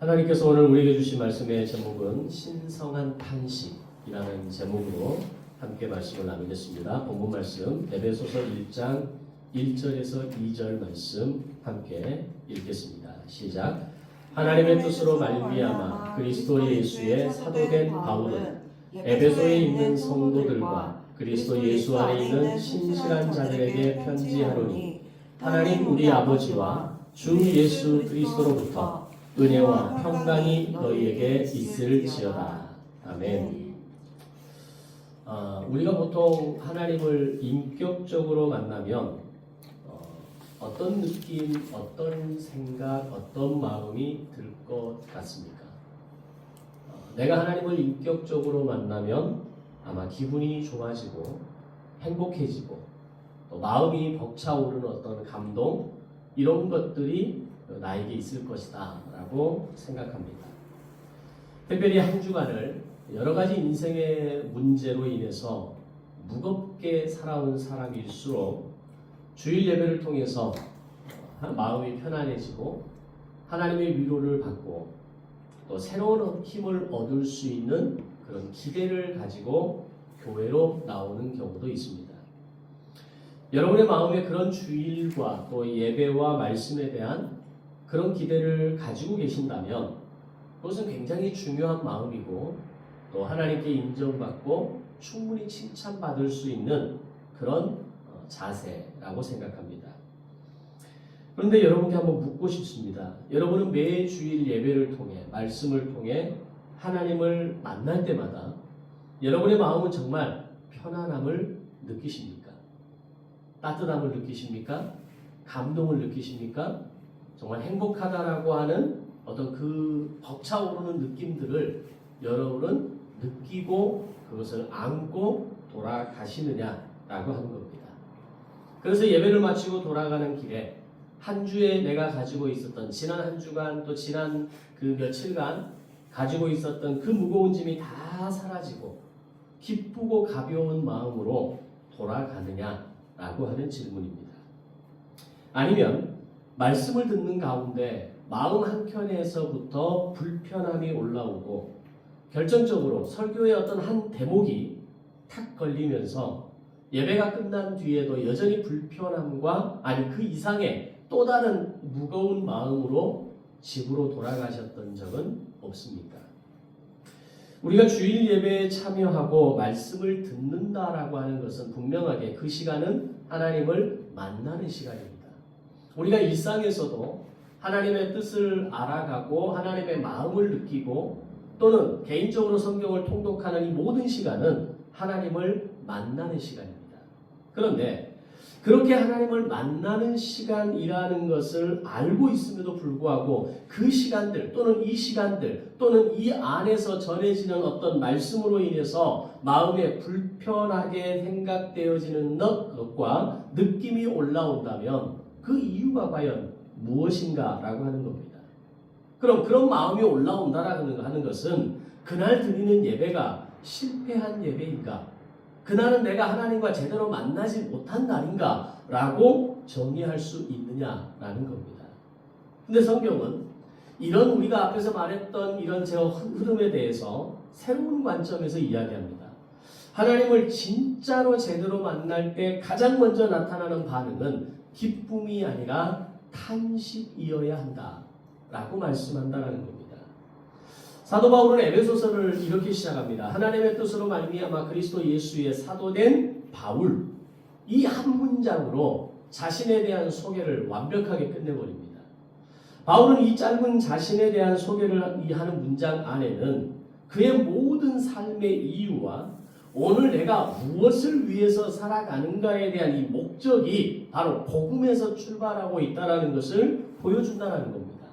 하나님께서 오늘 우리에게 주신 말씀의 제목은 신성한 탄식이라는 제목으로 함께 말씀을 나누겠습니다. 본문 말씀 에베소서 1장 1절에서 2절 말씀 함께 읽겠습니다. 시작. 하나님의 뜻으로 말미암아 그리스도 예수의 사도된 바울은 에베소에 있는 성도들과 그리스도 예수 안에 있는 신실한 자들에게 편지하노니 하나님 우리 아버지와 주 예수 그리스도로부터 은혜와 평강이 너희에게 있을지어다. 아멘. 우리가 보통 하나님을 인격적으로 만나면 어떤 느낌, 어떤 생각, 어떤 마음이 들 것 같습니까? 내가 하나님을 인격적으로 만나면 아마 기분이 좋아지고 행복해지고 또 마음이 벅차오르는 어떤 감동, 이런 것들이 나에게 있을 것이다 라고 생각합니다. 특별히 한 주간을 여러 가지 인생의 문제로 인해서 무겁게 살아온 사람일수록 주일 예배를 통해서 마음이 편안해지고 하나님의 위로를 받고 또 새로운 힘을 얻을 수 있는 그런 기대를 가지고 교회로 나오는 경우도 있습니다. 여러분의 마음에 그런 주일과 또 예배와 말씀에 대한 그런 기대를 가지고 계신다면 그것은 굉장히 중요한 마음이고 또 하나님께 인정받고 충분히 칭찬받을 수 있는 그런 자세라고 생각합니다. 그런데 여러분께 한번 묻고 싶습니다. 여러분은 매 주일 예배를 통해 말씀을 통해 하나님을 만날 때마다 여러분의 마음은 정말 편안함을 느끼십니까? 따뜻함을 느끼십니까? 감동을 느끼십니까? 정말 행복하다라고 하는 어떤 그 벅차오르는 느낌들을 여러분은 느끼고 그것을 안고 돌아가시느냐라고 하는 겁니다. 그래서 예배를 마치고 돌아가는 길에 한 주에 내가 가지고 있었던 지난 한 주간 또 지난 그 며칠간 가지고 있었던 그 무거운 짐이 다 사라지고 기쁘고 가벼운 마음으로 돌아가느냐라고 하는 질문입니다. 아니면 말씀을 듣는 가운데 마음 한켠에서부터 불편함이 올라오고 결정적으로 설교의 어떤 한 대목이 탁 걸리면서 예배가 끝난 뒤에도 여전히 불편함과 아니 그 이상의 또 다른 무거운 마음으로 집으로 돌아가셨던 적은 없습니까? 우리가 주일 예배에 참여하고 말씀을 듣는다라고 하는 것은 분명하게 그 시간은 하나님을 만나는 시간입니다. 우리가 일상에서도 하나님의 뜻을 알아가고 하나님의 마음을 느끼고 또는 개인적으로 성경을 통독하는 이 모든 시간은 하나님을 만나는 시간입니다. 그런데 그렇게 하나님을 만나는 시간이라는 것을 알고 있음에도 불구하고 그 시간들 또는 이 시간들 또는 이 안에서 전해지는 어떤 말씀으로 인해서 마음에 불편하게 생각되어지는 것과 느낌이 올라온다면 그 이유가 과연 무엇인가라고 하는 겁니다. 그럼 그런 마음이 올라온다라고 하는 것은 그날 드리는 예배가 실패한 예배인가? 그날은 내가 하나님과 제대로 만나지 못한 날인가? 라고 정의할 수 있느냐라는 겁니다. 근데 성경은 이런 우리가 앞에서 말했던 이런 제 흐름에 대해서 새로운 관점에서 이야기합니다. 하나님을 진짜로 제대로 만날 때 가장 먼저 나타나는 반응은 기쁨이 아니라 탄식이어야 한다라고 말씀한다는 겁니다. 사도 바울은 에베소서를 이렇게 시작합니다. 하나님의 뜻으로 말미암아 그리스도 예수의 사도된 바울, 이 한 문장으로 자신에 대한 소개를 완벽하게 끝내버립니다. 바울은 이 짧은 자신에 대한 소개를 하는 문장 안에는 그의 모든 삶의 이유와 오늘 내가 무엇을 위해서 살아가는가에 대한 이 목적이 바로 복음에서 출발하고 있다는 것을 보여준다는 겁니다.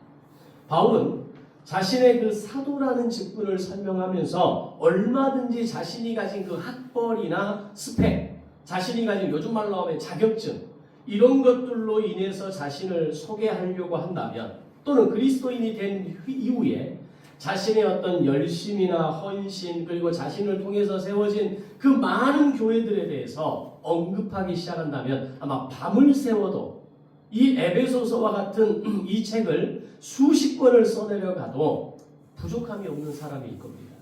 바울은 자신의 그 사도라는 직분을 설명하면서 얼마든지 자신이 가진 그 학벌이나 스펙, 자신이 가진 요즘 말로 하면 자격증, 이런 것들로 인해서 자신을 소개하려고 한다면 또는 그리스도인이 된 이후에 자신의 어떤 열심이나 헌신 그리고 자신을 통해서 세워진 그 많은 교회들에 대해서 언급하기 시작한다면 아마 밤을 새워도 이 에베소서와 같은 이 책을 수십 권을 써내려가도 부족함이 없는 사람일 겁니다.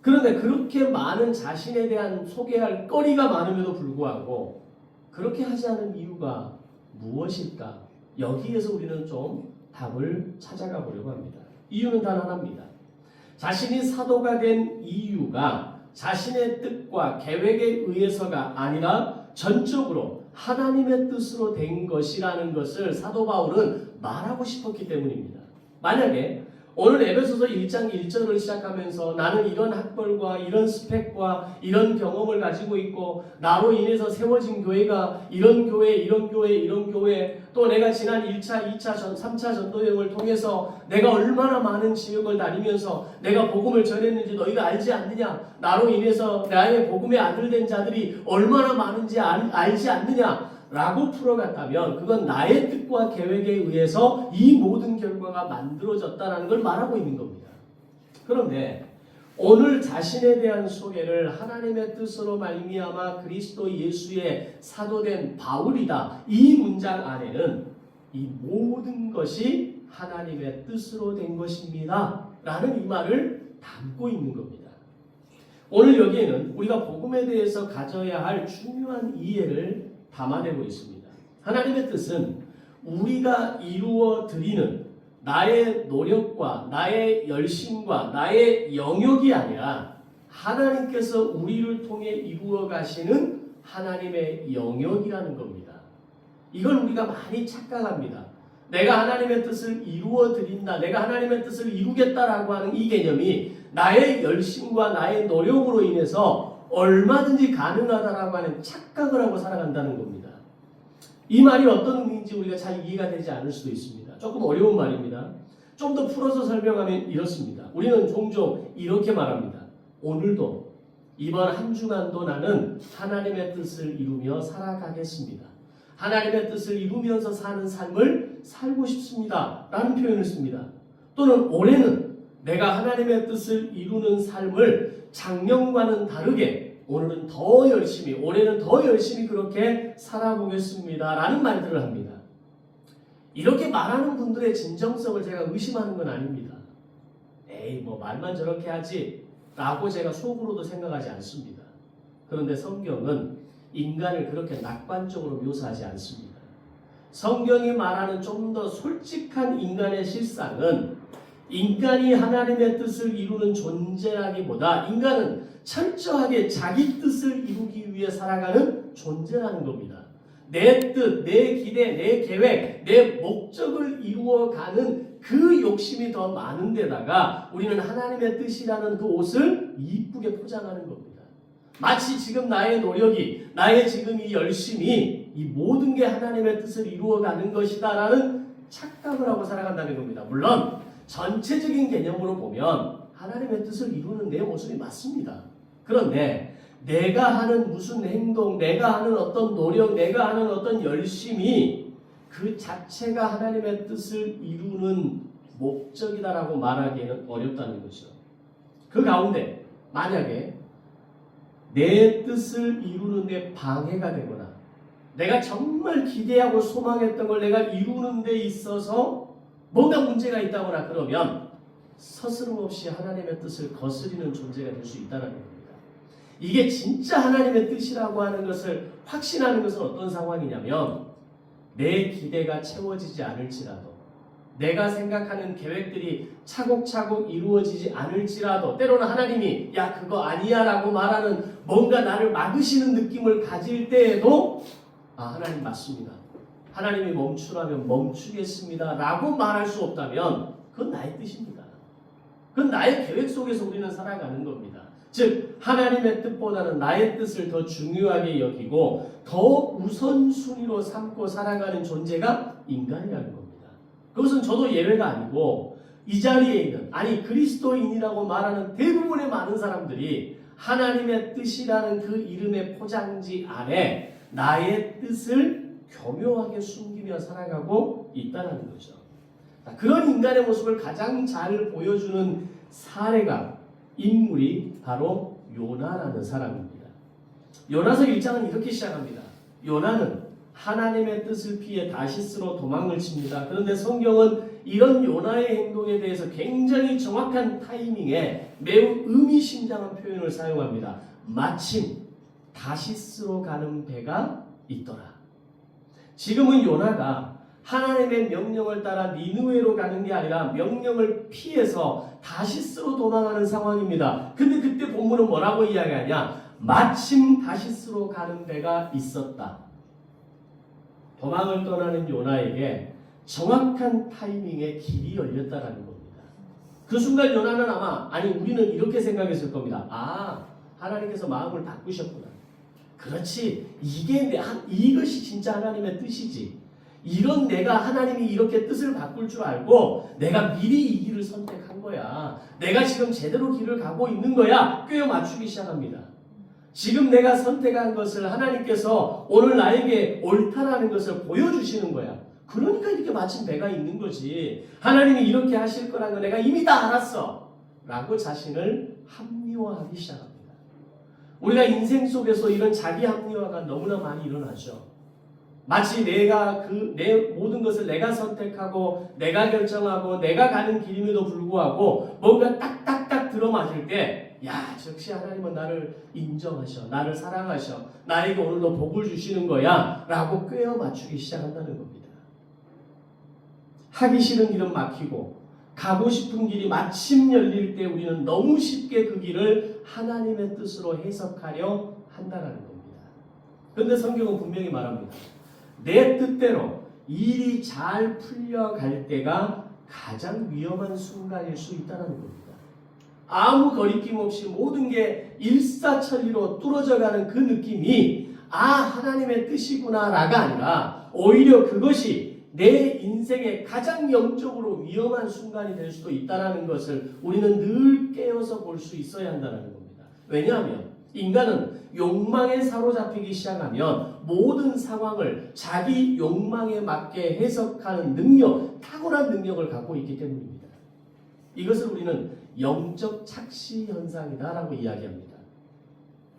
그런데 그렇게 많은 자신에 대한 소개할 거리가 많음에도 불구하고 그렇게 하지 않은 이유가 무엇일까? 여기에서 우리는 좀 답을 찾아가 보려고 합니다. 이유는 단 하나입니다. 자신이 사도가 된 이유가 자신의 뜻과 계획에 의해서가 아니라 전적으로 하나님의 뜻으로 된 것이라는 것을 사도 바울은 말하고 싶었기 때문입니다. 만약에 오늘 에베소서 1장 1절을 시작하면서 나는 이런 학벌과 이런 스펙과 이런 경험을 가지고 있고 나로 인해서 세워진 교회가 이런 교회, 이런 교회, 이런 교회 또 내가 지난 1차, 2차, 3차 전도여행을 통해서 내가 얼마나 많은 지역을 다니면서 내가 복음을 전했는지 너희가 알지 않느냐? 나로 인해서 나의 복음의 아들 된 자들이 얼마나 많은지 알지 않느냐? 라고 풀어갔다면 그건 나의 뜻과 계획에 의해서 이 모든 결과가 만들어졌다는 걸 말하고 있는 겁니다. 그런데 오늘 자신에 대한 소개를 하나님의 뜻으로 말미암아 그리스도 예수의 사도된 바울이다. 이 문장 안에는 이 모든 것이 하나님의 뜻으로 된 것입니다. 라는 이 말을 담고 있는 겁니다. 오늘 여기에는 우리가 복음에 대해서 가져야 할 중요한 이해를 담아내고 있습니다. 하나님의 뜻은 우리가 이루어 드리는 나의 노력과 나의 열심과 나의 영역이 아니라 하나님께서 우리를 통해 이루어 가시는 하나님의 영역이라는 겁니다. 이걸 우리가 많이 착각합니다. 내가 하나님의 뜻을 이루어 드린다, 내가 하나님의 뜻을 이루겠다라고 하는 이 개념이 나의 열심과 나의 노력으로 인해서 얼마든지 가능하다라고 하는 착각을 하고 살아간다는 겁니다. 이 말이 어떤 의미인지 우리가 잘 이해가 되지 않을 수도 있습니다. 조금 어려운 말입니다. 좀 더 풀어서 설명하면 이렇습니다. 우리는 종종 이렇게 말합니다. 오늘도 이번 한 주간도 나는 하나님의 뜻을 이루며 살아가겠습니다. 하나님의 뜻을 이루면서 사는 삶을 살고 싶습니다. 라는 표현을 씁니다. 또는 올해는 내가 하나님의 뜻을 이루는 삶을 작년과는 다르게 오늘은 더 열심히, 올해는 더 열심히 그렇게 살아보겠습니다. 라는 말들을 합니다. 이렇게 말하는 분들의 진정성을 제가 의심하는 건 아닙니다. 에이, 뭐 말만 저렇게 하지 라고 제가 속으로도 생각하지 않습니다. 그런데 성경은 인간을 그렇게 낙관적으로 묘사하지 않습니다. 성경이 말하는 좀 더 솔직한 인간의 실상은 인간이 하나님의 뜻을 이루는 존재라기보다 인간은 철저하게 자기 뜻을 이루기 위해 살아가는 존재라는 겁니다. 내 뜻, 내 기대, 내 계획, 내 목적을 이루어가는 그 욕심이 더 많은 데다가 우리는 하나님의 뜻이라는 그 옷을 이쁘게 포장하는 겁니다. 마치 지금 나의 노력이, 나의 지금 이 열심이 이 모든 게 하나님의 뜻을 이루어가는 것이다라는 착각을 하고 살아간다는 겁니다. 물론 전체적인 개념으로 보면 하나님의 뜻을 이루는 내 모습이 맞습니다. 그런데 내가 하는 무슨 행동, 내가 하는 어떤 노력, 내가 하는 어떤 열심이 그 자체가 하나님의 뜻을 이루는 목적이다라고 말하기에는 어렵다는 거죠. 그 가운데 만약에 내 뜻을 이루는 데 방해가 되거나 내가 정말 기대하고 소망했던 걸 내가 이루는 데 있어서 뭔가 문제가 있다거나 그러면 서스름없이 하나님의 뜻을 거스리는 존재가 될 수 있다는 겁니다. 이게 진짜 하나님의 뜻이라고 하는 것을 확신하는 것은 어떤 상황이냐면 내 기대가 채워지지 않을지라도 내가 생각하는 계획들이 차곡차곡 이루어지지 않을지라도 때로는 하나님이 야 그거 아니야 라고 말하는 뭔가 나를 막으시는 느낌을 가질 때에도 아 하나님 맞습니다. 하나님이 멈추라면 멈추겠습니다 라고 말할 수 없다면 그건 나의 뜻입니다. 그건 나의 계획 속에서 우리는 살아가는 겁니다. 즉 하나님의 뜻보다는 나의 뜻을 더 중요하게 여기고 더 우선순위로 삼고 살아가는 존재가 인간이라는 겁니다. 그것은 저도 예외가 아니고 이 자리에 있는 아니 그리스도인이라고 말하는 대부분의 많은 사람들이 하나님의 뜻이라는 그 이름의 포장지 안에 나의 뜻을 교묘하게 숨기며 살아가고 있다는 거죠. 그런 인간의 모습을 가장 잘 보여주는 사례가 인물이 바로 요나라는 사람입니다. 요나서 1장은 이렇게 시작합니다. 요나는 하나님의 뜻을 피해 다시스로 도망을 칩니다. 그런데 성경은 이런 요나의 행동에 대해서 굉장히 정확한 타이밍에 매우 의미심장한 표현을 사용합니다. 마침 다시스로 가는 배가 있더라. 지금은 요나가 하나님의 명령을 따라 니느웨로 가는 게 아니라 명령을 피해서 다시스로 도망하는 상황입니다. 근데 그때 본문은 뭐라고 이야기하냐? 마침 다시스로 가는 배가 있었다. 도망을 떠나는 요나에게 정확한 타이밍에 길이 열렸다라는 겁니다. 그 순간 요나는 우리는 이렇게 생각했을 겁니다. 하나님께서 마음을 바꾸셨구나. 그렇지, 이것이 진짜 하나님의 뜻이지. 이런 내가 하나님이 이렇게 뜻을 바꿀 줄 알고 내가 미리 이 길을 선택한 거야. 내가 지금 제대로 길을 가고 있는 거야. 꿰어 맞추기 시작합니다. 지금 내가 선택한 것을 하나님께서 오늘 나에게 옳다라는 것을 보여주시는 거야. 그러니까 이렇게 마침 내가 있는 거지. 하나님이 이렇게 하실 거라는 거 내가 이미 다 알았어. 라고 자신을 합리화하기 시작합니다. 우리가 인생 속에서 이런 자기 합리화가 너무나 많이 일어나죠. 마치 내 모든 것을 내가 선택하고 내가 결정하고 내가 가는 길임에도 불구하고 뭔가 딱딱딱 들어맞을 때 역시 하나님은 나를 인정하셔. 나를 사랑하셔. 나에게 오늘도 복을 주시는 거야. 라고 꿰어 맞추기 시작한다는 겁니다. 하기 싫은 길은 막히고 가고 싶은 길이 마침 열릴 때 우리는 너무 쉽게 그 길을 하나님의 뜻으로 해석하려 한다는 겁니다. 그런데 성경은 분명히 말합니다. 내 뜻대로 일이 잘 풀려갈 때가 가장 위험한 순간일 수 있다는 겁니다. 아무 거리낌 없이 모든 게 일사천리로 뚫어져가는 그 느낌이 하나님의 뜻이구나라가 아니라 오히려 그것이 내 인생의 가장 영적으로 위험한 순간이 될 수도 있다는 것을 우리는 늘 깨어서 볼 수 있어야 한다는 겁니다. 왜냐하면 인간은 욕망에 사로잡히기 시작하면 모든 상황을 자기 욕망에 맞게 해석하는 능력, 탁월한 능력을 갖고 있기 때문입니다. 이것을 우리는 영적 착시 현상이다라고 이야기합니다.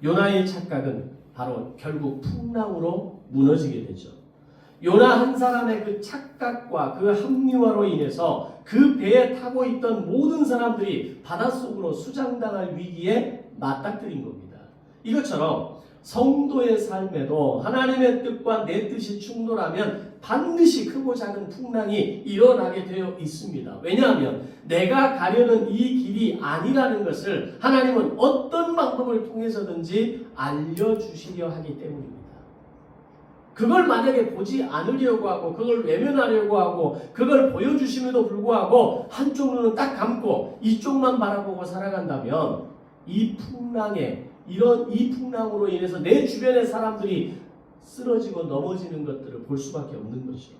요나의 착각은 바로 결국 풍랑으로 무너지게 되죠. 요나 한 사람의 그 착각과 그 합리화로 인해서 그 배에 타고 있던 모든 사람들이 바닷속으로 수장당할 위기에 맞닥뜨린 겁니다. 이것처럼 성도의 삶에도 하나님의 뜻과 내 뜻이 충돌하면 반드시 크고 작은 풍랑이 일어나게 되어 있습니다. 왜냐하면 내가 가려는 이 길이 아니라는 것을 하나님은 어떤 방법을 통해서든지 알려주시려 하기 때문입니다. 그걸 만약에 보지 않으려고 하고 그걸 외면하려고 하고 그걸 보여주심에도 불구하고 한쪽 눈은 딱 감고 이쪽만 바라보고 살아간다면 이 풍랑으로 인해서 내 주변의 사람들이 쓰러지고 넘어지는 것들을 볼 수밖에 없는 것이죠.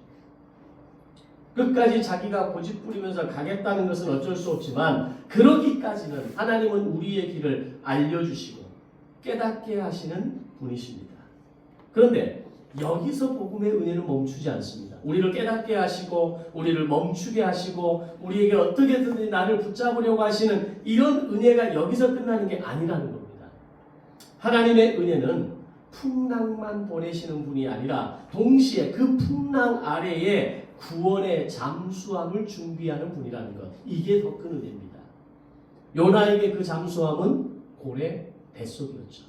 끝까지 자기가 고집부리면서 가겠다는 것은 어쩔 수 없지만 그러기까지는 하나님은 우리의 길을 알려주시고 깨닫게 하시는 분이십니다. 그런데 여기서 복음의 은혜는 멈추지 않습니다. 우리를 깨닫게 하시고 우리를 멈추게 하시고 우리에게 어떻게든 나를 붙잡으려고 하시는 이런 은혜가 여기서 끝나는 게 아니라는 겁니다. 하나님의 은혜는 풍랑만 보내시는 분이 아니라 동시에 그 풍랑 아래에 구원의 잠수함을 준비하는 분이라는 것. 이게 더 큰 은혜입니다. 요나에게 그 잠수함은 고래 뱃속이었죠.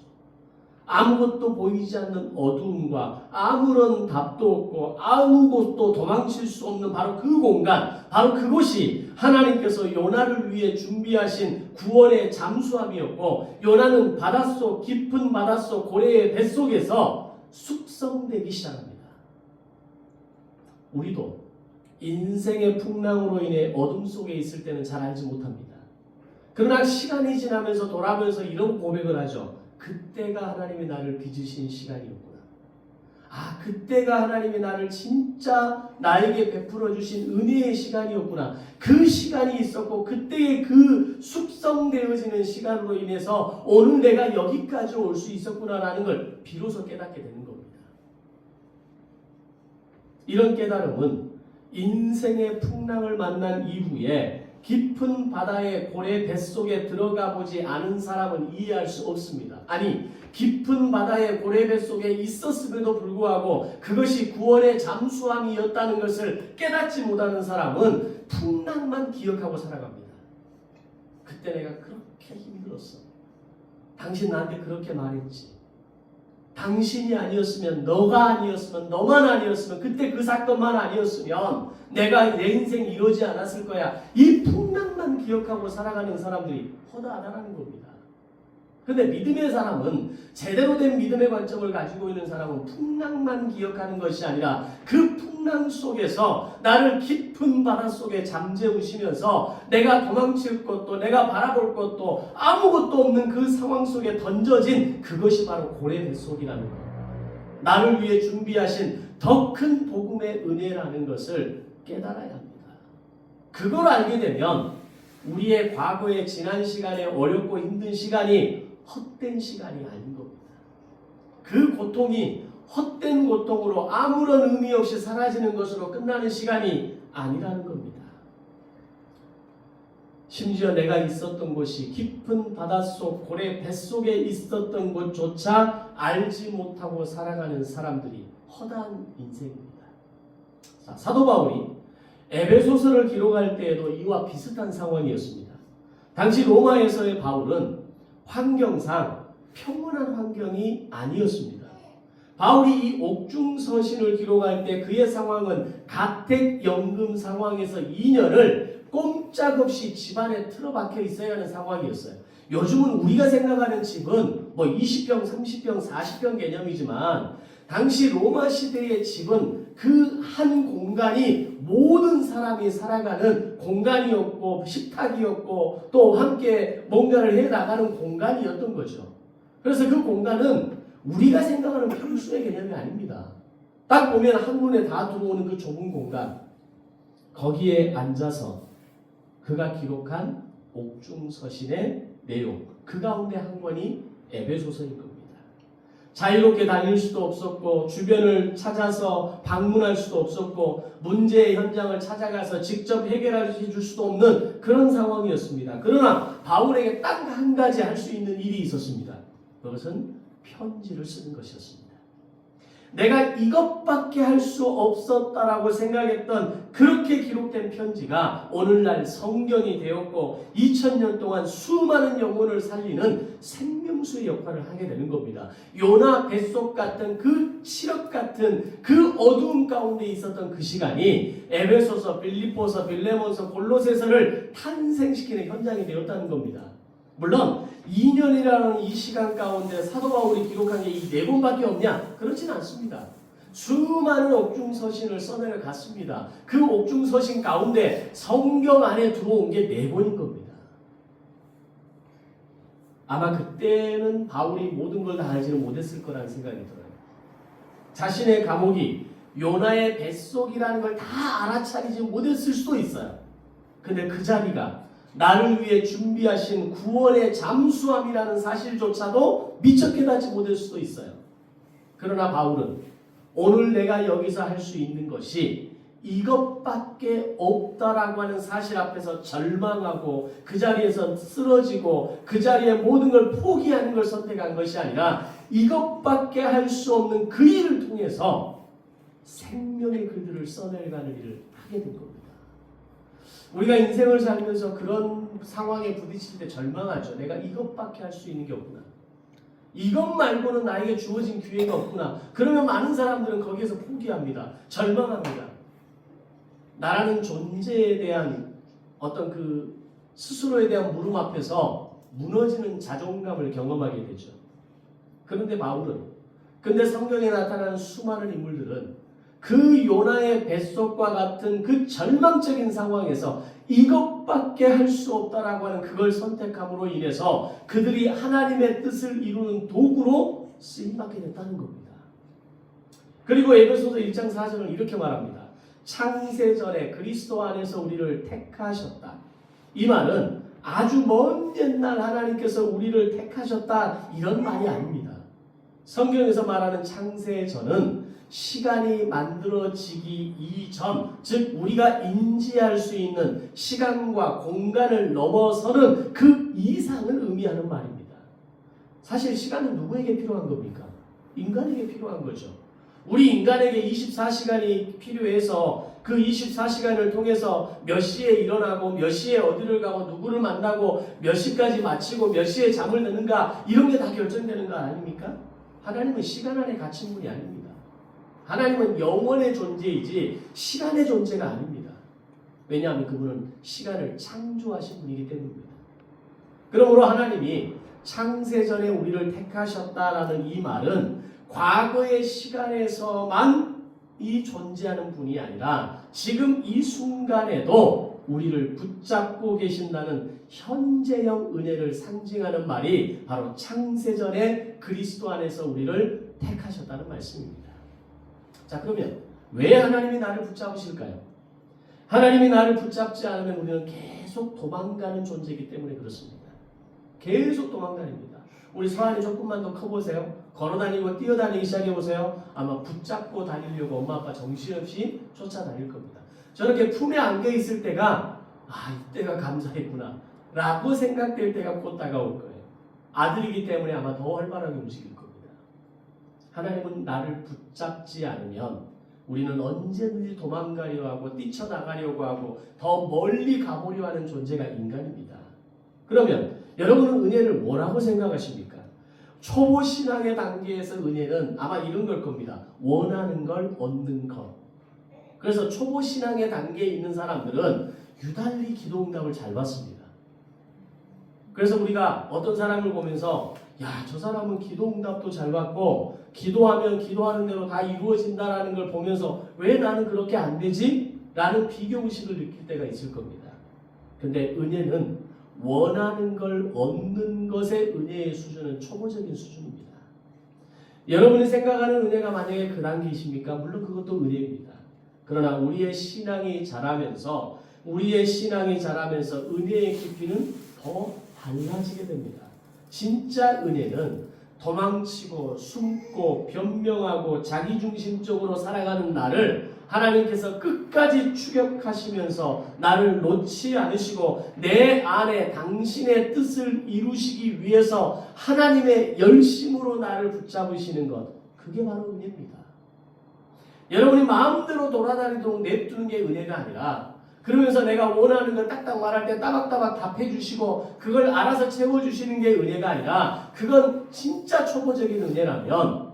아무것도 보이지 않는 어두움과 아무런 답도 없고 아무것도 도망칠 수 없는 바로 그 공간, 바로 그곳이 하나님께서 요나를 위해 준비하신 구원의 잠수함이었고 요나는 바닷속, 깊은 바닷속 고래의 뱃속에서 숙성되기 시작합니다. 우리도 인생의 풍랑으로 인해 어둠 속에 있을 때는 잘 알지 못합니다. 그러나 시간이 지나면서 돌아보면서 이런 고백을 하죠. 그때가 하나님이 나를 빚으신 시간이었구나. 그때가 하나님이 나를 진짜 나에게 베풀어 주신 은혜의 시간이었구나. 그 시간이 있었고 그때의 그 숙성되어지는 시간으로 인해서 오늘 내가 여기까지 올 수 있었구나라는 걸 비로소 깨닫게 되는 겁니다. 이런 깨달음은 인생의 풍랑을 만난 이후에 깊은 바다의 고래 뱃속에 들어가 보지 않은 사람은 이해할 수 없습니다. 아니, 깊은 바다의 고래 뱃속에 있었음에도 불구하고 그것이 구원의 잠수함이었다는 것을 깨닫지 못하는 사람은 풍랑만 기억하고 살아갑니다. 그때 내가 그렇게 힘들었어. 당신 나한테 그렇게 말했지. 당신이 아니었으면, 너가 아니었으면, 너만 아니었으면, 그때 그 사건만 아니었으면 내가 내 인생 이러지 않았을 거야. 이 풍랑만 기억하고 살아가는 사람들이 허다하다는 겁니다. 그런데 믿음의 사람은, 제대로 된 믿음의 관점을 가지고 있는 사람은 풍랑만 기억하는 것이 아니라 그 풍랑 속에서 나를 깊은 바다 속에 잠재우시면서 내가 도망칠 것도, 내가 바라볼 것도 아무것도 없는 그 상황 속에 던져진 그것이 바로 고래 뱃속이라는 것, 나를 위해 준비하신 더 큰 복음의 은혜라는 것을 깨달아야 합니다. 그걸 알게 되면 우리의 과거의 지난 시간에 어렵고 힘든 시간이 헛된 시간이 아닌 겁니다. 그 고통이 헛된 고통으로 아무런 의미 없이 사라지는 것으로 끝나는 시간이 아니라는 겁니다. 심지어 내가 있었던 곳이 깊은 바닷속 고래 뱃속에 있었던 곳조차 알지 못하고 살아가는 사람들이 허다한 인생입니다. 자, 사도 바울이 에베소서를 기록할 때에도 이와 비슷한 상황이었습니다. 당시 로마에서의 바울은 환경상 평온한 환경이 아니었습니다. 바울이 이 옥중서신을 기록할 때 그의 상황은 가택연금 상황에서 2년을 꼼짝없이 집안에 틀어박혀 있어야 하는 상황이었어요. 요즘은 우리가 생각하는 집은 뭐 20평, 30평, 40평 개념이지만 당시 로마 시대의 집은 그 한 공간이 모든 사람이 살아가는 공간이었고 식탁이었고 또 함께 뭔가를 해나가는 공간이었던 거죠. 그래서 그 공간은 우리가 생각하는 평수의 개념이 아닙니다. 딱 보면 한눈에 다 들어오는 그 좁은 공간, 거기에 앉아서 그가 기록한 옥중서신의 내용, 그 가운데 한 권이 에베소서인 겁니다. 자유롭게 다닐 수도 없었고 주변을 찾아서 방문할 수도 없었고 문제의 현장을 찾아가서 직접 해결해 줄 수도 없는 그런 상황이었습니다. 그러나 바울에게 딱 한 가지 할 수 있는 일이 있었습니다. 그것은 편지를 쓰는 것이었습니다. 내가 이것밖에 할 수 없었다라고 생각했던 그렇게 기록된 편지가 오늘날 성경이 되었고 2000년 동안 수많은 영혼을 살리는 생명수의 역할을 하게 되는 겁니다. 요나 뱃속 같은 그 칠흑 같은 그 어두움 가운데 있었던 그 시간이 에베소서, 빌립보서, 빌레몬서, 골로새서를 탄생시키는 현장이 되었다는 겁니다. 물론 2년이라는 이 시간 가운데 사도 바울이 기록한 게 이 4권밖에 없냐? 그렇진 않습니다. 수많은 옥중서신을 써내려 갔습니다. 그 옥중서신 가운데 성경 안에 들어온 게 4권인 겁니다. 아마 그때는 바울이 모든 걸 다 알지는 못했을 거라는 생각이 들어요. 자신의 감옥이 요나의 뱃속이라는 걸 다 알아차리지 못했을 수도 있어요. 근데 그 자리가 나를 위해 준비하신 구원의 잠수함이라는 사실조차도 미처 깨닫지 못할 수도 있어요. 그러나 바울은 오늘 내가 여기서 할 수 있는 것이 이것밖에 없다라고 하는 사실 앞에서 절망하고 그 자리에서 쓰러지고 그 자리에 모든 걸 포기하는 걸 선택한 것이 아니라 이것밖에 할 수 없는 그 일을 통해서 생명의 글들을 써내가는 일을 하게 된 겁니다. 우리가 인생을 살면서 그런 상황에 부딪힐 때 절망하죠. 내가 이것밖에 할 수 있는 게 없구나. 이것 말고는 나에게 주어진 기회가 없구나. 그러면 많은 사람들은 거기에서 포기합니다. 절망합니다. 나라는 존재에 대한 어떤 그 스스로에 대한 물음 앞에서 무너지는 자존감을 경험하게 되죠. 그런데 바울은, 근데 성경에 나타나는 수많은 인물들은 그 요나의 뱃속과 같은 그 절망적인 상황에서 이것밖에 할 수 없다라고 하는 그걸 선택함으로 인해서 그들이 하나님의 뜻을 이루는 도구로 쓰임받게 됐다는 겁니다. 그리고 에베소서 1장 4절은 이렇게 말합니다. 창세전에 그리스도 안에서 우리를 택하셨다. 이 말은 아주 먼 옛날 하나님께서 우리를 택하셨다 이런 말이 아닙니다. 성경에서 말하는 창세전은 시간이 만들어지기 이전, 즉 우리가 인지할 수 있는 시간과 공간을 넘어서는 그 이상을 의미하는 말입니다. 사실 시간은 누구에게 필요한 겁니까? 인간에게 필요한 거죠. 우리 인간에게 24시간이 필요해서 그 24시간을 통해서 몇 시에 일어나고 몇 시에 어디를 가고 누구를 만나고 몇 시까지 마치고 몇 시에 잠을 드는가, 이런 게 다 결정되는 거 아닙니까? 하나님은 시간 안에 갇힌 분이 아닙니다. 하나님은 영원의 존재이지 시간의 존재가 아닙니다. 왜냐하면 그분은 시간을 창조하신 분이기 때문입니다. 그러므로 하나님이 창세전에 우리를 택하셨다라는 이 말은 과거의 시간에서만 이 존재하는 분이 아니라 지금 이 순간에도 우리를 붙잡고 계신다는 현재형 은혜를 상징하는 말이 바로 창세전에 그리스도 안에서 우리를 택하셨다는 말씀입니다. 자, 그러면 왜 하나님이 나를 붙잡으실까요? 하나님이 나를 붙잡지 않으면 우리는 계속 도망가는 존재이기 때문에 그렇습니다. 계속 도망다닙니다. 우리 서한이 조금만 더 커보세요. 걸어다니고 뛰어다니기 시작해보세요. 아마 붙잡고 다니려고 엄마 아빠 정신없이 쫓아다닐 겁니다. 저렇게 품에 안겨있을 때가 이때가 감사했구나 라고 생각될 때가 곧 다가올 거예요. 아들이기 때문에 아마 더 활발하게 움직일 겁니다. 하나님은 나를 붙잡지 않으면 우리는 언제든지 도망가려 하고 뛰쳐나가려고 하고 더 멀리 가보려 하는 존재가 인간입니다. 그러면 여러분은 은혜를 뭐라고 생각하십니까? 초보 신앙의 단계에서 은혜는 아마 이런 걸 겁니다. 원하는 걸 얻는 것. 그래서 초보 신앙의 단계에 있는 사람들은 유달리 기도응답을 잘 받습니다. 그래서 우리가 어떤 사람을 보면서 저 사람은 기도응답도 잘 받고 기도하면 기도하는 대로 다 이루어진다라는 걸 보면서 왜 나는 그렇게 안 되지? 라는 비교의식을 느낄 때가 있을 겁니다. 근데 은혜는 원하는 걸 얻는 것의 은혜의 수준은 초보적인 수준입니다. 여러분이 생각하는 은혜가 만약에 그 단계이십니까? 물론 그것도 은혜입니다. 그러나 우리의 신앙이 자라면서 은혜의 깊이는 더 달라지게 됩니다. 진짜 은혜는 도망치고 숨고 변명하고 자기중심적으로 살아가는 나를 하나님께서 끝까지 추격하시면서 나를 놓지 않으시고 내 안에 당신의 뜻을 이루시기 위해서 하나님의 열심으로 나를 붙잡으시는 것, 그게 바로 은혜입니다. 여러분이 마음대로 돌아다니도록 냅두는 게 은혜가 아니라 그러면서 내가 원하는 걸 딱딱 말할 때 따박따박 답해 주시고 그걸 알아서 채워주시는 게 은혜가 아니라 그건 진짜 초보적인 은혜라면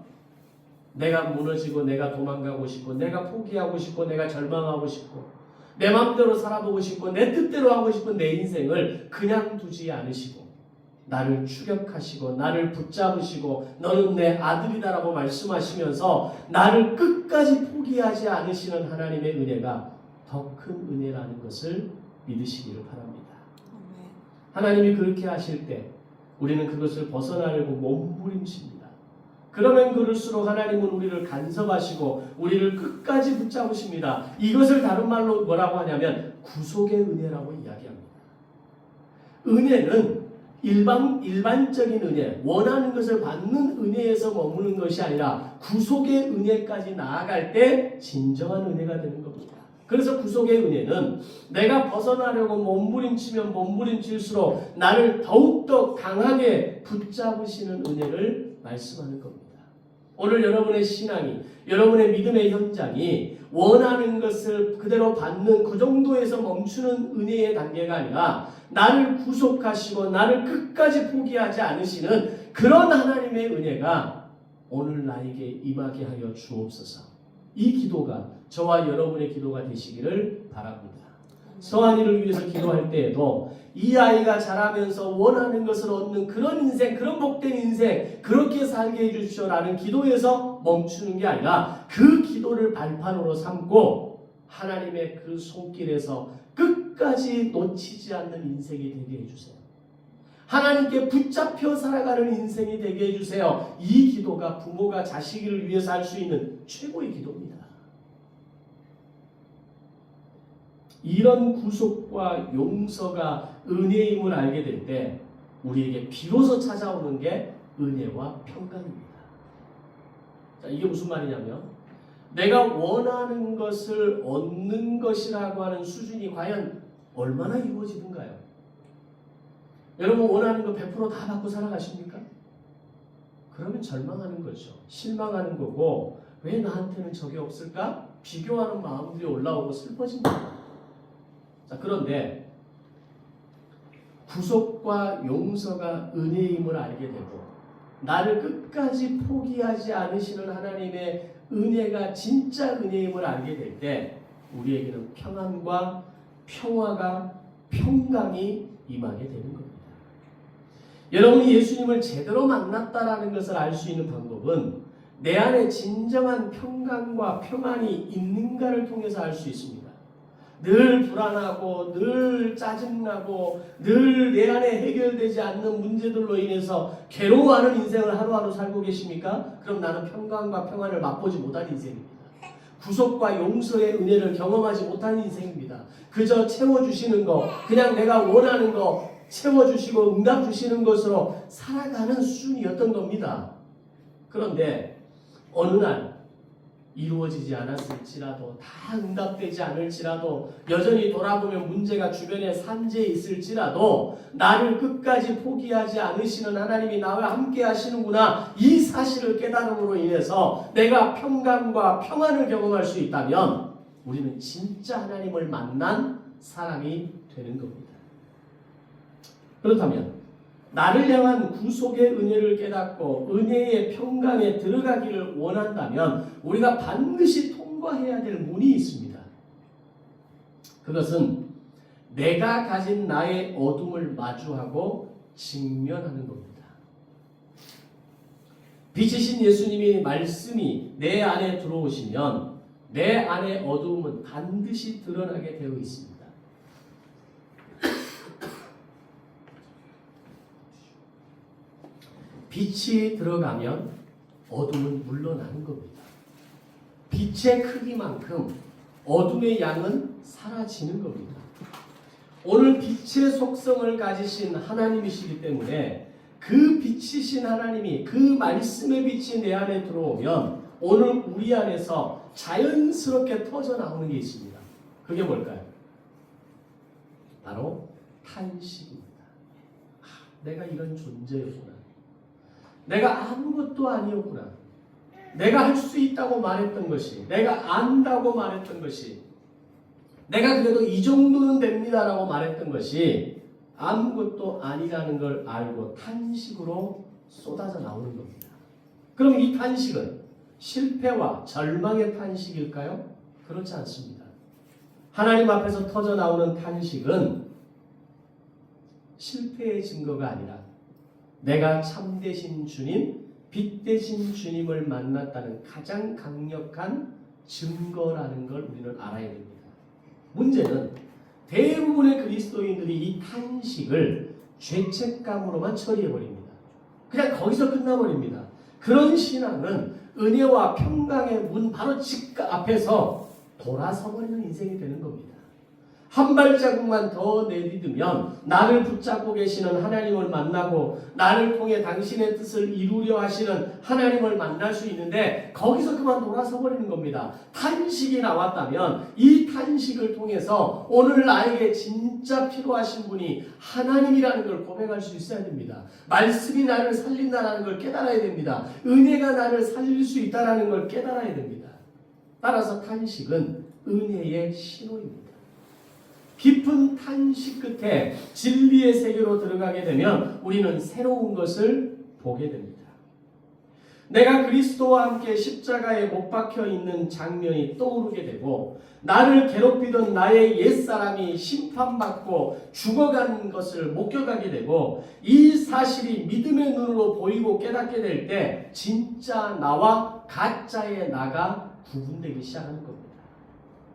내가 무너지고 내가 도망가고 싶고 내가 포기하고 싶고 내가 절망하고 싶고 내 마음대로 살아보고 싶고 내 뜻대로 하고 싶은 내 인생을 그냥 두지 않으시고 나를 추격하시고 나를 붙잡으시고 너는 내 아들이다라고 말씀하시면서 나를 끝까지 포기하지 않으시는 하나님의 은혜가 더 큰 은혜라는 것을 믿으시기를 바랍니다. 하나님이 그렇게 하실 때 우리는 그것을 벗어나려고 몸부림칩니다. 그러면 그럴수록 하나님은 우리를 간섭하시고 우리를 끝까지 붙잡으십니다. 이것을 다른 말로 뭐라고 하냐면 구속의 은혜라고 이야기합니다. 은혜는 일반적인 은혜, 원하는 것을 받는 은혜에서 머무는 것이 아니라 구속의 은혜까지 나아갈 때 진정한 은혜가 되는 겁니다. 그래서 구속의 은혜는 내가 벗어나려고 몸부림치면 몸부림칠수록 나를 더욱더 강하게 붙잡으시는 은혜를 말씀하는 겁니다. 오늘 여러분의 신앙이, 여러분의 믿음의 현장이 원하는 것을 그대로 받는 그 정도에서 멈추는 은혜의 단계가 아니라 나를 구속하시고 나를 끝까지 포기하지 않으시는 그런 하나님의 은혜가 오늘 나에게 임하게 하여 주옵소서. 이 기도가 저와 여러분의 기도가 되시기를 바랍니다. 서한이를 위해서 기도할 때에도 이 아이가 자라면서 원하는 것을 얻는 그런 인생, 그런 복된 인생, 그렇게 살게 해주십시오라는 기도에서 멈추는 게 아니라 그 기도를 발판으로 삼고 하나님의 그 손길에서 끝까지 놓치지 않는 인생이 되게 해주세요. 하나님께 붙잡혀 살아가는 인생이 되게 해주세요. 이 기도가 부모가 자식을 위해서 할 수 있는 최고의 기도입니다. 이런 구속과 용서가 은혜임을 알게 될 때 우리에게 비로소 찾아오는 게 은혜와 평강입니다. 자, 이게 무슨 말이냐면 내가 원하는 것을 얻는 것이라고 하는 수준이 과연 얼마나 이루어지는가요? 여러분 원하는 거 100%다 받고 살아가십니까? 그러면 절망하는 거죠. 실망하는 거고 왜 나한테는 저게 없을까? 비교하는 마음들이 올라오고 슬퍼집니다. 자, 그런데 구속과 용서가 은혜임을 알게 되고 나를 끝까지 포기하지 않으시는 하나님의 은혜가 진짜 은혜임을 알게 될 때 우리에게는 평안과 평화가 평강이 임하게 되는 겁니다. 여러분이 예수님을 제대로 만났다라는 것을 알 수 있는 방법은 내 안에 진정한 평강과 평안이 있는가를 통해서 알 수 있습니다. 늘 불안하고 늘 짜증나고 늘 내 안에 해결되지 않는 문제들로 인해서 괴로워하는 인생을 하루하루 살고 계십니까? 그럼 나는 평강과 평안을 맛보지 못한 인생입니다. 구속과 용서의 은혜를 경험하지 못한 인생입니다. 그저 채워주시는 거, 그냥 내가 원하는 거 채워주시고 응답 주시는 것으로 살아가는 수준이었던 겁니다. 그런데 어느 날 이루어지지 않았을지라도 다 응답되지 않을지라도 여전히 돌아보면 문제가 주변에 산재해 있을지라도 나를 끝까지 포기하지 않으시는 하나님이 나와 함께 하시는구나 이 사실을 깨달음으로 인해서 내가 평강과 평안을 경험할 수 있다면 우리는 진짜 하나님을 만난 사람이 되는 겁니다. 그렇다면 나를 향한 구속의 은혜를 깨닫고 은혜의 평강에 들어가기를 원한다면 우리가 반드시 통과해야 될 문이 있습니다. 그것은 내가 가진 나의 어둠을 마주하고 직면하는 겁니다. 빛이신 예수님이 말씀이 내 안에 들어오시면 내 안의 어둠은 반드시 드러나게 되어 있습니다. 빛이 들어가면 어둠은 물러나는 겁니다. 빛의 크기만큼 어둠의 양은 사라지는 겁니다. 오늘 빛의 속성을 가지신 하나님이시기 때문에 그 빛이신 하나님이 그 말씀의 빛이 내 안에 들어오면 오늘 우리 안에서 자연스럽게 터져 나오는 게 있습니다. 그게 뭘까요? 바로 탄식입니다. 내가 이런 존재였구나. 내가 아무것도 아니었구나. 내가 할 수 있다고 말했던 것이, 내가 안다고 말했던 것이, 내가 그래도 이 정도는 됩니다라고 말했던 것이 아무것도 아니라는 걸 알고 탄식으로 쏟아져 나오는 겁니다. 그럼 이 탄식은 실패와 절망의 탄식일까요? 그렇지 않습니다. 하나님 앞에서 터져 나오는 탄식은 실패의 증거가 아니라 내가 참되신 주님, 빛되신 주님을 만났다는 가장 강력한 증거라는 걸 우리는 알아야 됩니다. 문제는 대부분의 그리스도인들이 이 탄식을 죄책감으로만 처리해버립니다. 그냥 거기서 끝나버립니다. 그런 신앙은 은혜와 평강의 문 바로 집 앞에서 돌아서버리는 인생이 되는 겁니다. 한 발자국만 더 내디디면 나를 붙잡고 계시는 하나님을 만나고 나를 통해 당신의 뜻을 이루려 하시는 하나님을 만날 수 있는데 거기서 그만 돌아서 버리는 겁니다. 탄식이 나왔다면 이 탄식을 통해서 오늘 나에게 진짜 필요하신 분이 하나님이라는 걸 고백할 수 있어야 됩니다. 말씀이 나를 살린다는 걸 깨달아야 됩니다. 은혜가 나를 살릴 수 있다는 걸 깨달아야 됩니다. 따라서 탄식은 은혜의 신호입니다. 깊은 탄식 끝에 진리의 세계로 들어가게 되면 우리는 새로운 것을 보게 됩니다. 내가 그리스도와 함께 십자가에 못 박혀 있는 장면이 떠오르게 되고 나를 괴롭히던 나의 옛사람이 심판받고 죽어가는 것을 목격하게 되고 이 사실이 믿음의 눈으로 보이고 깨닫게 될 때 진짜 나와 가짜의 나가 구분되기 시작하는 겁니다.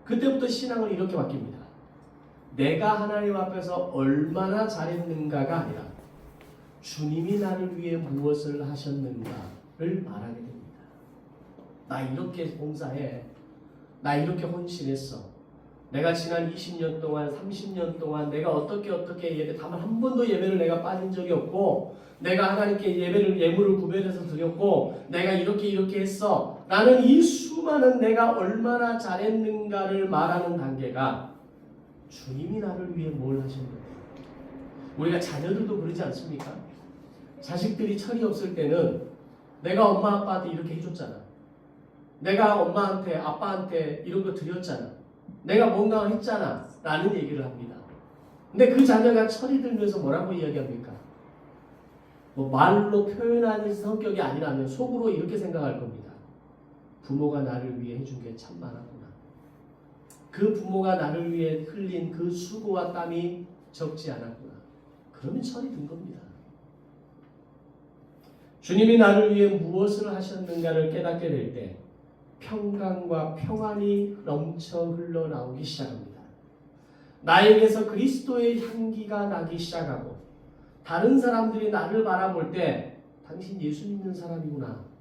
그때부터 신앙은 이렇게 바뀝니다. 내가 하나님 앞에서 얼마나 잘했는가가 아니라 주님이 나를 위해 무엇을 하셨는가를 말하게 됩니다. 나 이렇게 봉사해. 나 이렇게 헌신했어. 내가 지난 20년 동안 30년 동안 내가 어떻게 예배 다만 한 번도 예배를 내가 빠진 적이 없고 내가 하나님께 예물을 구별해서 드렸고 내가 이렇게 했어. 라는 이 수많은 내가 얼마나 잘했는가를 말하는 단계가 주님이 나를 위해 뭘 하셨는가. 우리가 자녀들도 그러지 않습니까? 자식들이 철이 없을 때는 내가 엄마 아빠한테 이렇게 해줬잖아. 내가 엄마한테 아빠한테 이런 거 드렸잖아. 내가 뭔가 했잖아. 라는 얘기를 합니다. 근데 그 자녀가 철이 들면서 뭐라고 이야기합니까? 뭐 말로 표현하는 성격이 아니라면 속으로 이렇게 생각할 겁니다. 부모가 나를 위해 해준 게 참 많았구나. 그 부모가 나를 위해 흘린 그 수고와 땀이 적지 않았구나. 그러면 철이 든 겁니다. 주님이 나를 위해 무엇을 하셨는가를 깨닫게 될 때 평강과 평안이 넘쳐 흘러나오기 시작합니다. 나에게서 그리스도의 향기가 나기 시작하고 다른 사람들이 나를 바라볼 때 당신 예수 믿는 사람이구나.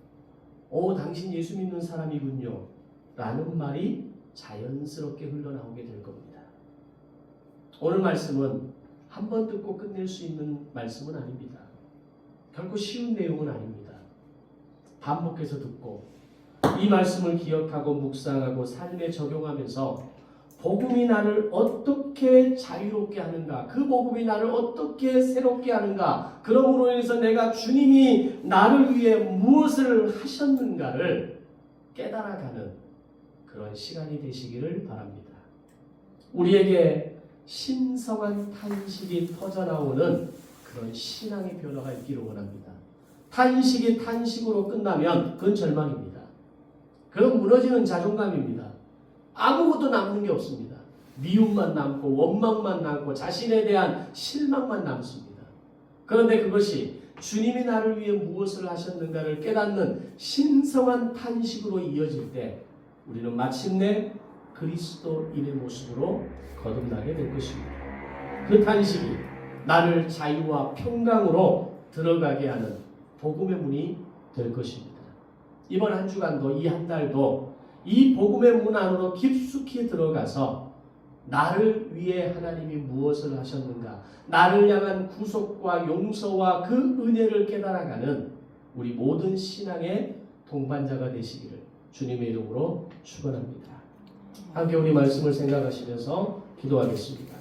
당신 예수 믿는 사람이군요. 라는 말이 자연스럽게 흘러나오게 될 겁니다. 오늘 말씀은 한 번 듣고 끝낼 수 있는 말씀은 아닙니다. 결코 쉬운 내용은 아닙니다. 반복해서 듣고 이 말씀을 기억하고 묵상하고 삶에 적용하면서 복음이 나를 어떻게 자유롭게 하는가, 그 복음이 나를 어떻게 새롭게 하는가, 그러므로 인해서 내가 주님이 나를 위해 무엇을 하셨는가를 깨달아가는 그런 시간이 되시기를 바랍니다. 우리에게 신성한 탄식이 터져나오는 그런 신앙의 변화가 있기를 원합니다. 탄식이 탄식으로 끝나면 그건 절망입니다. 그건 무너지는 자존감입니다. 아무것도 남는 게 없습니다. 미움만 남고 원망만 남고 자신에 대한 실망만 남습니다. 그런데 그것이 주님이 나를 위해 무엇을 하셨는가를 깨닫는 신성한 탄식으로 이어질 때 우리는 마침내 그리스도인의 모습으로 거듭나게 될 것입니다. 그 탄식이 나를 자유와 평강으로 들어가게 하는 복음의 문이 될 것입니다. 이번 한 주간도 이 한 달도 이 복음의 문 안으로 깊숙이 들어가서 나를 위해 하나님이 무엇을 하셨는가, 나를 향한 구속과 용서와 그 은혜를 깨달아가는 우리 모든 신앙의 동반자가 되시기를 주님의 이름으로 축원합니다. 함께 우리 말씀을 생각하시면서 기도하겠습니다.